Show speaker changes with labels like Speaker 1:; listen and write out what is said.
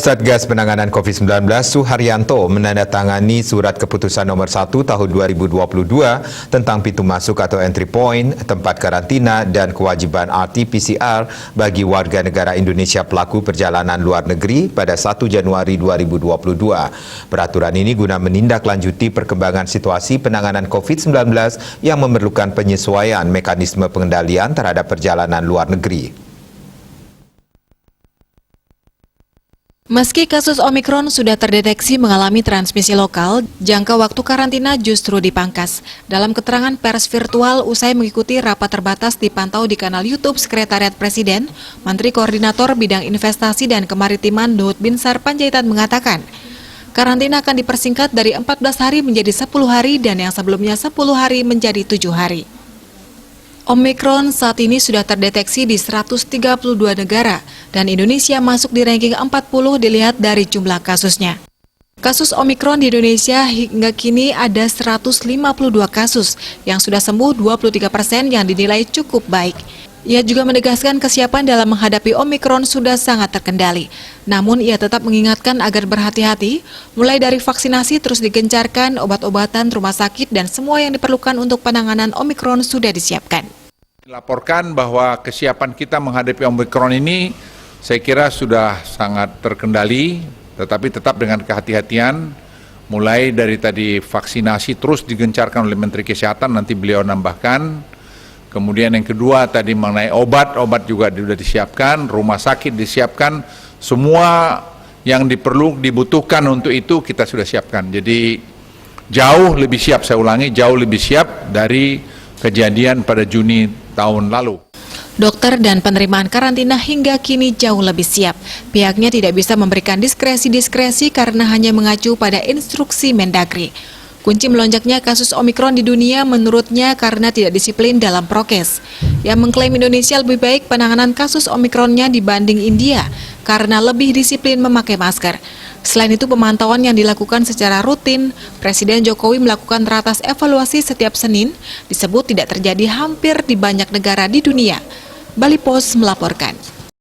Speaker 1: Satgas Penanganan COVID-19 Suharyanto menandatangani Surat Keputusan Nomor 1 Tahun 2022 tentang pintu masuk atau entry point, tempat karantina dan kewajiban RT-PCR bagi warga negara Indonesia pelaku perjalanan luar negeri pada 1 Januari 2022. Peraturan ini guna menindaklanjuti perkembangan situasi penanganan COVID-19 yang memerlukan penyesuaian mekanisme pengendalian terhadap perjalanan luar negeri.
Speaker 2: Meski kasus Omikron sudah terdeteksi mengalami transmisi lokal, jangka waktu karantina justru dipangkas. Dalam keterangan pers virtual usai mengikuti rapat terbatas dipantau di kanal YouTube Sekretariat Presiden, Menteri Koordinator Bidang Investasi dan Kemaritiman Luhut Binsar Panjaitan mengatakan, karantina akan dipersingkat dari 14 hari menjadi 10 hari dan yang sebelumnya 10 hari menjadi 7 hari. Omikron saat ini sudah terdeteksi di 132 negara dan Indonesia masuk di ranking 40 dilihat dari jumlah kasusnya. Kasus Omikron di Indonesia hingga kini ada 152 kasus yang sudah sembuh 23% yang dinilai cukup baik. Ia juga menegaskan kesiapan dalam menghadapi Omikron sudah sangat terkendali. Namun ia tetap mengingatkan agar berhati-hati, mulai dari vaksinasi terus digencarkan, obat-obatan, rumah sakit, dan semua yang diperlukan untuk penanganan Omikron sudah disiapkan.
Speaker 3: Dilaporkan bahwa kesiapan kita menghadapi Omikron ini saya kira sudah sangat terkendali, tetapi tetap dengan kehati-hatian, mulai dari tadi vaksinasi terus digencarkan oleh Menteri Kesehatan, nanti beliau nambahkan. Kemudian yang kedua tadi mengenai obat juga sudah disiapkan, rumah sakit disiapkan, semua yang dibutuhkan untuk itu kita sudah siapkan. Jadi jauh lebih siap, saya ulangi, jauh lebih siap dari kejadian pada Juni tahun lalu.
Speaker 2: Dokter dan penerimaan karantina hingga kini jauh lebih siap. Pihaknya tidak bisa memberikan diskresi-diskresi karena hanya mengacu pada instruksi Mendagri. Kunci melonjaknya kasus Omikron di dunia menurutnya karena tidak disiplin dalam prokes. Yang mengklaim Indonesia lebih baik penanganan kasus Omikronnya dibanding India karena lebih disiplin memakai masker. Selain itu pemantauan yang dilakukan secara rutin, Presiden Jokowi melakukan ratas evaluasi setiap Senin, disebut tidak terjadi hampir di banyak negara di dunia. Bali Post melaporkan.